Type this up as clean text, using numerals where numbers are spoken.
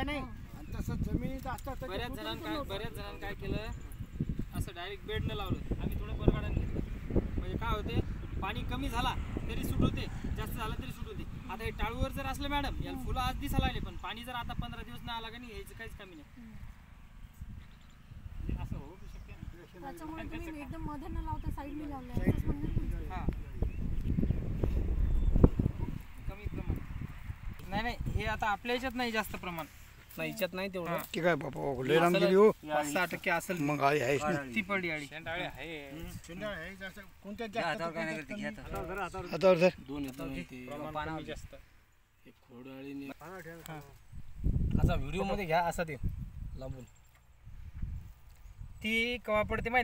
नाही आणि तसं जमिनीत असतं तर बऱ्याच जणांनी काय केलं, असं डायरेक्ट बेडनं लावलं. आम्ही थोडं परगाडन घेतलं, म्हणजे काय होते, पाणी कमी झाला तरी सूट होते, जास्त झालं तरी सूट होते. आता हे टाळूवर जर असलं मॅडम, याला फुलं आज दिसायला लागले, पण पाणी जर आता 15 दिवस नाही आला का नाही, यायचं काहीच कमी नाही. असं होऊ शकते ना. त्याच्यामुळे तुम्ही एकदम मध्ये न लावता साईडने लावलं असंच म्हणणं तुमचं? हां, कमी प्रमाण. नाही हे आता आपल्या ह्याच्यात नाही जास्त प्रमाण, नाही याच्यात नाही तेवढं. की काय बाबा लय लांब गेली हो. 5-6% असेल. मग आहेच ना ती पडली आळी. शेंडाळे आहे जास्त कोणत्या जास्त हातावर काय नाही करते, घ्या हातावर. हातावर धर. दोन येते प्रमाण कमी जास्त. खोडाळीने असा व्हिडिओ मध्ये घ्या, असा ते लांबून ती कवा पडते माहिती